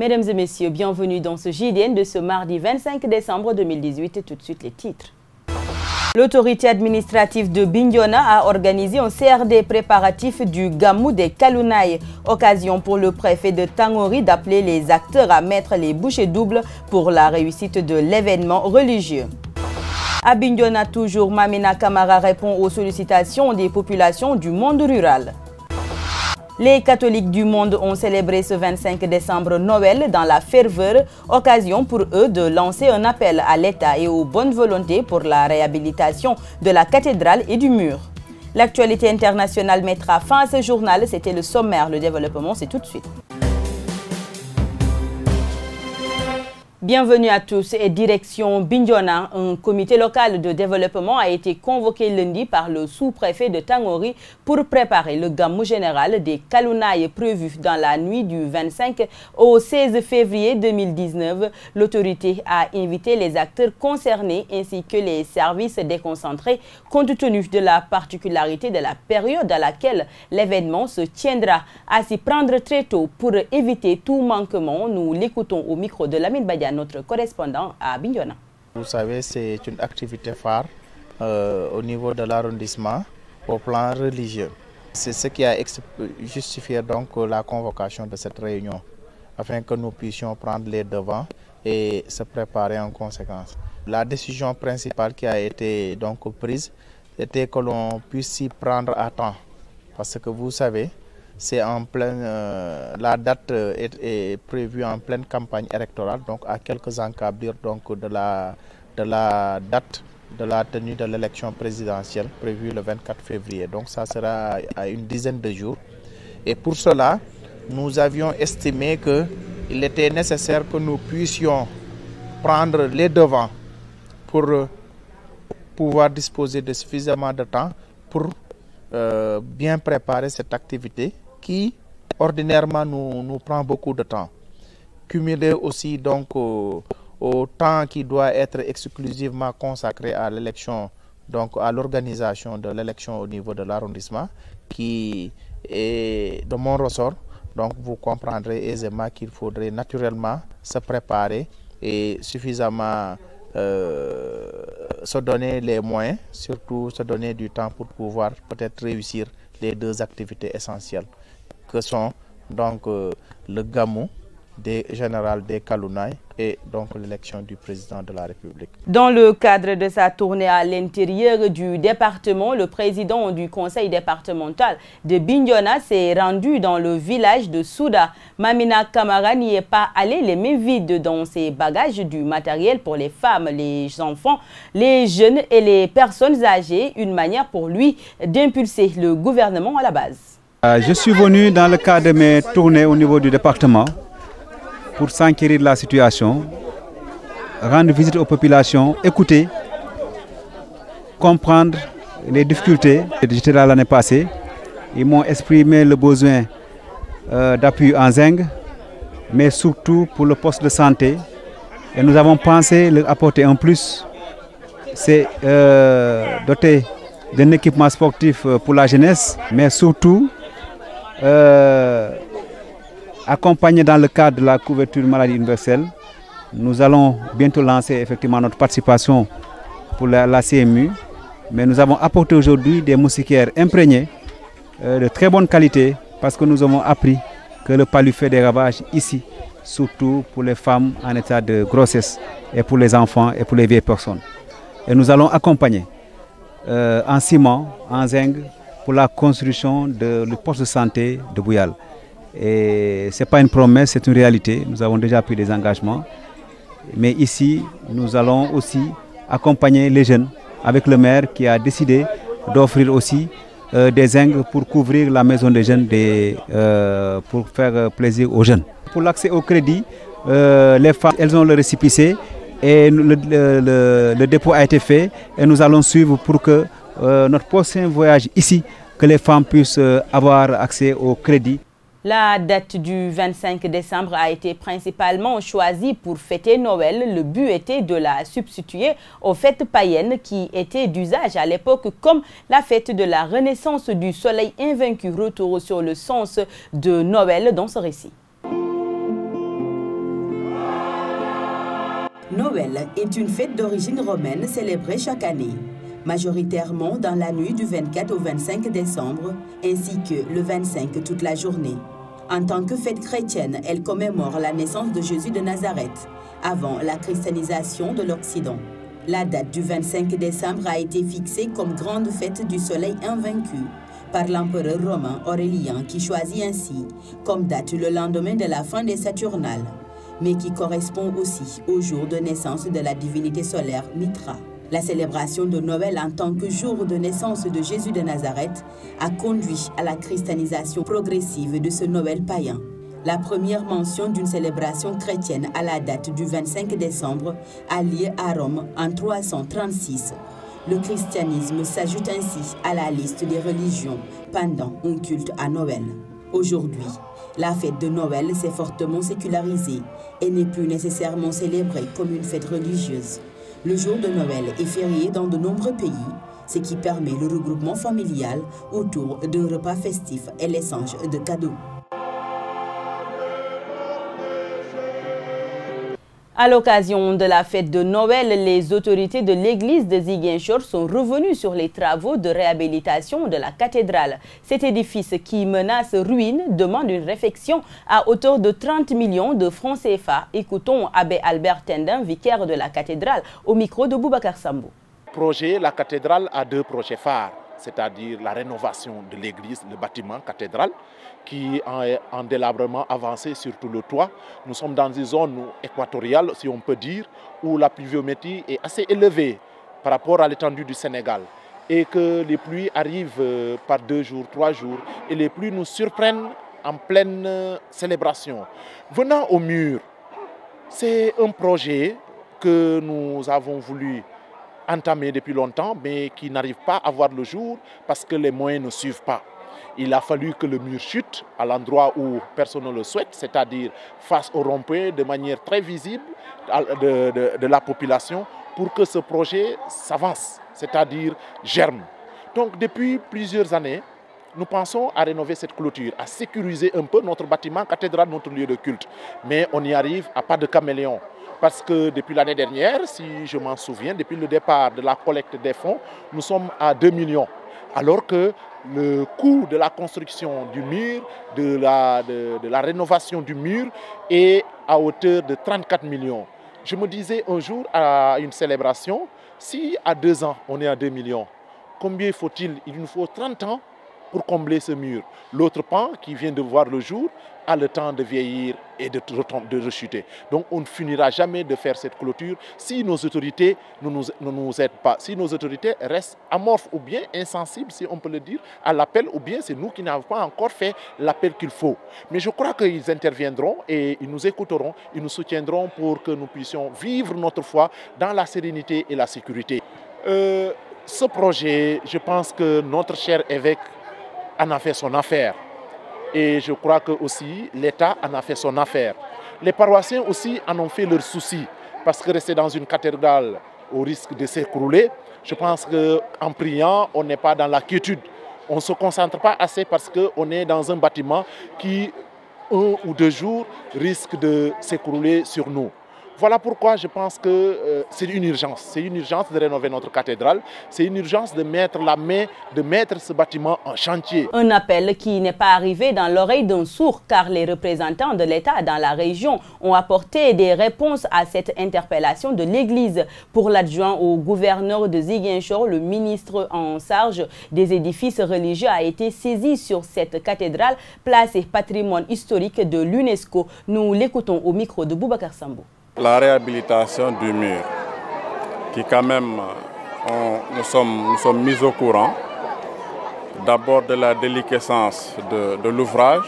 Mesdames et messieurs, bienvenue dans ce JDN de ce mardi 25 décembre 2018. Tout de suite les titres. L'autorité administrative de Bignona a organisé un CRD préparatif du Gamou des Kalounaï. Occasion pour le préfet de Tangori d'appeler les acteurs à mettre les bouchées doubles pour la réussite de l'événement religieux. À Bignona toujours, Mamina Camara répond aux sollicitations des populations du monde rural. Les catholiques du monde ont célébré ce 25 décembre Noël dans la ferveur, occasion pour eux de lancer un appel à l'État et aux bonnes volontés pour la réhabilitation de la cathédrale et du mur. L'actualité internationale mettra fin à ce journal, c'était le sommaire, le développement c'est tout de suite. Bienvenue à tous et direction Bignona. Un comité local de développement a été convoqué lundi par le sous-préfet de Tangori pour préparer le Gamou général des Kalounaï prévu dans la nuit du 25 au 16 février 2019. L'autorité a invité les acteurs concernés ainsi que les services déconcentrés compte tenu de la particularité de la période à laquelle l'événement se tiendra. À s'y prendre très tôt pour éviter tout manquement. Nous l'écoutons au micro de Lamine Badiane, notre correspondant à Bignona. Vous savez, c'est une activité phare au niveau de l'arrondissement au plan religieux. C'est ce qui a justifié donc la convocation de cette réunion, afin que nous puissions prendre les devants et se préparer en conséquence. La décision principale qui a été donc prise était que l'on puisse s'y prendre à temps, parce que vous savez, c'est en pleine, la date est prévue en pleine campagne électorale, donc à quelques encablures donc de la date de la tenue de l'élection présidentielle prévue le 24 février. Donc ça sera à une dizaine de jours. Et pour cela, nous avions estimé qu'il était nécessaire que nous puissions prendre les devants pour pouvoir disposer de suffisamment de temps pour bien préparer cette activité qui ordinairement nous prend beaucoup de temps, cumulé aussi donc au temps qui doit être exclusivement consacré à l'élection, donc à l'organisation de l'élection au niveau de l'arrondissement, qui est de mon ressort. Donc vous comprendrez aisément qu'il faudrait naturellement se préparer et suffisamment se donner les moyens, surtout se donner du temps pour pouvoir peut-être réussir les deux activités essentielles que sont donc le Gamou général des Kalounaï et donc l'élection du président de la République. Dans le cadre de sa tournée à l'intérieur du département, le président du conseil départemental de Bignona s'est rendu dans le village de Souda. Mamina Camara n'y est pas allée les mains vides dans ses bagages du matériel pour les femmes, les enfants, les jeunes et les personnes âgées, une manière pour lui d'impulser le gouvernement à la base. Je suis venu dans le cadre de mes tournées au niveau du département pour s'enquérir de la situation, rendre visite aux populations, écouter, comprendre les difficultés. J'étais là l'année passée, ils m'ont exprimé le besoin d'appui en zinc, mais surtout pour le poste de santé. Et nous avons pensé leur apporter un plus, c'est doter d'un équipement sportif pour la jeunesse, mais surtout accompagné dans le cadre de la couverture maladie universelle. Nous allons bientôt lancer effectivement notre participation pour la CMU, mais nous avons apporté aujourd'hui des moustiquaires imprégnés de très bonne qualité, parce que nous avons appris que le palu fait des ravages ici, surtout pour les femmes en état de grossesse et pour les enfants et pour les vieilles personnes. Et nous allons accompagner en ciment, en zinc, pour la construction du poste de santé de Bouyal. Et ce n'est pas une promesse, c'est une réalité. Nous avons déjà pris des engagements. Mais ici, nous allons aussi accompagner les jeunes avec le maire qui a décidé d'offrir aussi des zincs pour couvrir la maison des jeunes, pour faire plaisir aux jeunes. Pour l'accès au crédit, les femmes, elles ont le récépissé et le dépôt a été fait. Et nous allons suivre pour que notre prochain voyage ici, que les femmes puissent avoir accès au crédit. La date du 25 décembre a été principalement choisie pour fêter Noël. Le but était de la substituer aux fêtes païennes qui étaient d'usage à l'époque, comme la fête de la renaissance du soleil invaincu. Retour sur le sens de Noël dans ce récit. Noël est une fête d'origine romaine célébrée chaque année, majoritairement dans la nuit du 24 au 25 décembre, ainsi que le 25 toute la journée. En tant que fête chrétienne, elle commémore la naissance de Jésus de Nazareth, avant la christianisation de l'Occident. La date du 25 décembre a été fixée comme grande fête du soleil invaincu par l'empereur romain Aurélien, qui choisit ainsi comme date le lendemain de la fin des Saturnales, mais qui correspond aussi au jour de naissance de la divinité solaire Mithra. La célébration de Noël en tant que jour de naissance de Jésus de Nazareth a conduit à la christianisation progressive de ce Noël païen. La première mention d'une célébration chrétienne à la date du 25 décembre a lieu à Rome en 336. Le christianisme s'ajoute ainsi à la liste des religions pendant un culte à Noël. Aujourd'hui, la fête de Noël s'est fortement sécularisée et n'est plus nécessairement célébrée comme une fête religieuse. Le jour de Noël est férié dans de nombreux pays, ce qui permet le regroupement familial autour d'un repas festif et l'échange de cadeaux. À l'occasion de la fête de Noël, les autorités de l'église de Ziguinchor sont revenues sur les travaux de réhabilitation de la cathédrale. Cet édifice qui menace ruine demande une réfection à hauteur de 30 millions de francs CFA. Écoutons Abbé Albert Tendin, vicaire de la cathédrale, au micro de Boubacar Sambou. La cathédrale a deux projets phares, c'est-à-dire la rénovation de l'église, le bâtiment cathédral, qui est en délabrement avancé sur tout le toit. Nous sommes dans une zone équatoriale, si on peut dire, où la pluviométrie est assez élevée par rapport à l'étendue du Sénégal, et que les pluies arrivent par 2 jours, 3 jours, et les pluies nous surprennent en pleine célébration. Venant au mur, c'est un projet que nous avons voulu entamer depuis longtemps, mais qui n'arrive pas à voir le jour parce que les moyens ne suivent pas. Il a fallu que le mur chute à l'endroit où personne ne le souhaite, c'est-à-dire face au rond-point, de manière très visible de la population, pour que ce projet s'avance, c'est-à-dire germe. Donc depuis plusieurs années, nous pensons à rénover cette clôture, à sécuriser un peu notre bâtiment cathédral, notre lieu de culte. Mais on y arrive à pas de caméléon. Parce que depuis l'année dernière, si je m'en souviens, depuis le départ de la collecte des fonds, nous sommes à 2 millions. Alors que le coût de la construction du mur, de la rénovation du mur est à hauteur de 34 millions. Je me disais un jour à une célébration, si à 2 ans on est à 2 millions, combien faut-il? Il nous faut 30 ans pour combler ce mur. L'autre pan qui vient de voir le jour a le temps de vieillir et de rechuter. Donc on ne finira jamais de faire cette clôture si nos autorités ne nous aident pas, si nos autorités restent amorphes ou bien insensibles, si on peut le dire, à l'appel, ou bien c'est nous qui n'avons pas encore fait l'appel qu'il faut. Mais je crois qu'ils interviendront et ils nous écouteront, ils nous soutiendront pour que nous puissions vivre notre foi dans la sérénité et la sécurité. Ce projet, je pense que notre cher évêque en a fait son affaire. Et je crois que aussi l'État en a fait son affaire. Les paroissiens aussi en ont fait leur souci. Parce que rester dans une cathédrale au risque de s'écrouler, je pense qu'en priant, on n'est pas dans la quiétude. On ne se concentre pas assez parce qu'on est dans un bâtiment qui, 1 ou 2 jours, risque de s'écrouler sur nous. Voilà pourquoi je pense que c'est une urgence. C'est une urgence de rénover notre cathédrale. C'est une urgence de mettre la main, de mettre ce bâtiment en chantier. Un appel qui n'est pas arrivé dans l'oreille d'un sourd, car les représentants de l'État dans la région ont apporté des réponses à cette interpellation de l'Église. Pour l'adjoint au gouverneur de Ziguinchor, le ministre en charge des édifices religieux a été saisi sur cette cathédrale placée patrimoine historique de l'UNESCO. Nous l'écoutons au micro de Boubacar Sambou. La réhabilitation du mur, qui quand même, nous sommes mis au courant, d'abord de la déliquescence de l'ouvrage,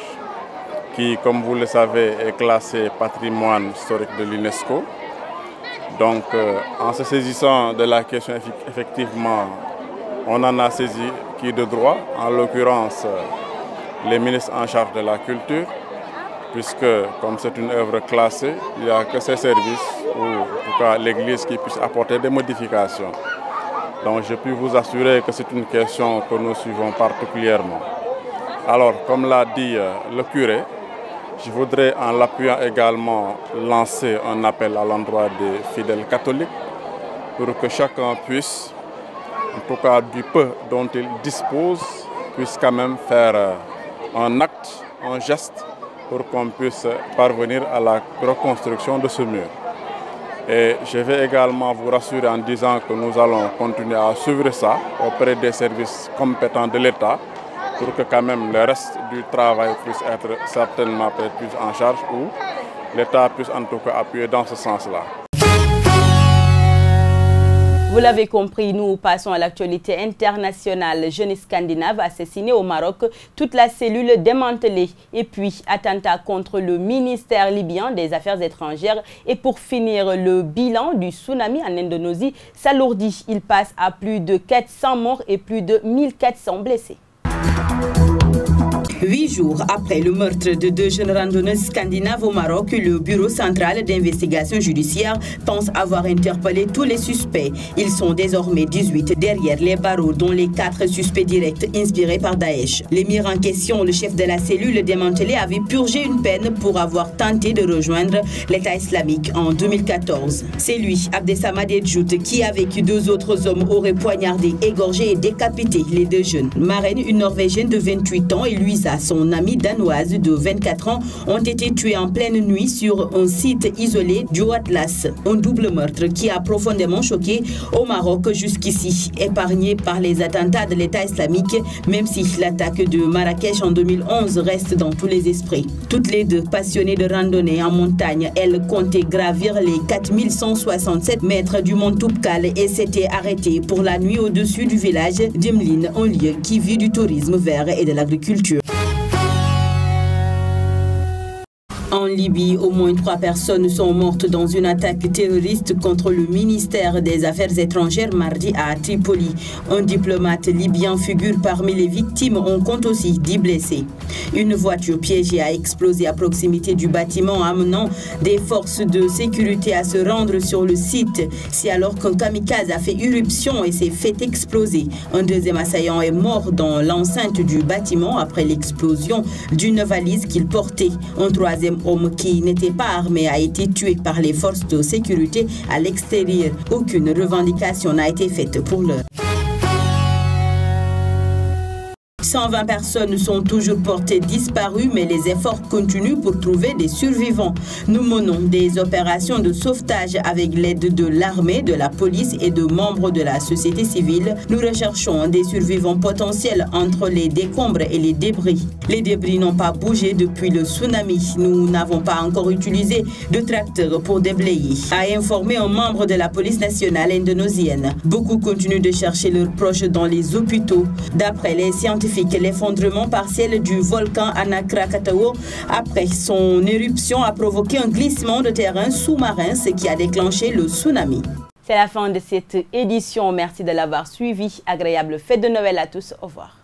qui, comme vous le savez, est classé patrimoine historique de l'UNESCO. Donc, en se saisissant de la question, effectivement, on en a saisi qui de droit, en l'occurrence les ministres en charge de la culture, puisque comme c'est une œuvre classée, il n'y a que ces services, ou en tout cas l'Église, qui puisse apporter des modifications. Donc je puis vous assurer que c'est une question que nous suivons particulièrement. Alors, comme l'a dit le curé, Je voudrais, en l'appuyant également, lancer un appel à l'endroit des fidèles catholiques pour que chacun puisse, en tout cas du peu dont il dispose, puisse quand même faire un acte, un geste pour qu'on puisse parvenir à la reconstruction de ce mur. Et je vais également vous rassurer en disant que nous allons continuer à suivre ça auprès des services compétents de l'État pour que quand même le reste du travail puisse être certainement pris en charge ou l'État puisse en tout cas appuyer dans ce sens-là. Vous l'avez compris, nous passons à l'actualité internationale. Jeune scandinave assassiné au Maroc, toute la cellule démantelée. Et puis, attentat contre le ministère libyen des Affaires étrangères. Et pour finir, le bilan du tsunami en Indonésie s'alourdit. Il passe à plus de 400 morts et plus de 1400 blessés. 8 jours après le meurtre de 2 jeunes randonneuses scandinaves au Maroc, le Bureau central d'investigation judiciaire pense avoir interpellé tous les suspects. Ils sont désormais 18 derrière les barreaux, dont les 4 suspects directs inspirés par Daesh. L'émir en question, le chef de la cellule démantelée, avait purgé une peine pour avoir tenté de rejoindre l'État islamique en 2014. C'est lui, Abdesamad Edjout, qui avec 2 autres hommes aurait poignardé, égorgé et décapité les 2 jeunes. Maren, une Norvégienne de 28 ans, et Luisa, son amie danoise de 24 ans, ont été tués en pleine nuit sur un site isolé du Atlas. Un double meurtre qui a profondément choqué au Maroc jusqu'ici, épargné par les attentats de l'État islamique, même si l'attaque de Marrakech en 2011 reste dans tous les esprits. Toutes les 2 passionnées de randonnée en montagne, elles comptaient gravir les 4167 mètres du mont Toubkal et s'étaient arrêtées pour la nuit au-dessus du village d'Imlin, un lieu qui vit du tourisme vert et de l'agriculture. En Libye, au moins 3 personnes sont mortes dans une attaque terroriste contre le ministère des Affaires étrangères mardi à Tripoli. Un diplomate libyen figure parmi les victimes. On compte aussi 10 blessés. Une voiture piégée a explosé à proximité du bâtiment, amenant des forces de sécurité à se rendre sur le site. C'est alors qu'un kamikaze a fait irruption et s'est fait exploser. Un deuxième assaillant est mort dans l'enceinte du bâtiment après l'explosion d'une valise qu'il portait. Un troisième homme qui n'était pas armé a été tué par les forces de sécurité à l'extérieur. Aucune revendication n'a été faite pour l'heure. 120 personnes sont toujours portées disparues, mais les efforts continuent pour trouver des survivants. Nous menons des opérations de sauvetage avec l'aide de l'armée, de la police et de membres de la société civile. Nous recherchons des survivants potentiels entre les décombres et les débris. Les débris n'ont pas bougé depuis le tsunami. Nous n'avons pas encore utilisé de tracteurs pour déblayer, a informé un membre de la police nationale indonésienne. Beaucoup continuent de chercher leurs proches dans les hôpitaux. D'après les scientifiques, l'effondrement partiel du volcan Anak Krakatau après son éruption a provoqué un glissement de terrain sous-marin, ce qui a déclenché le tsunami. C'est la fin de cette édition. Merci de l'avoir suivi. Agréable fête de Noël à tous. Au revoir.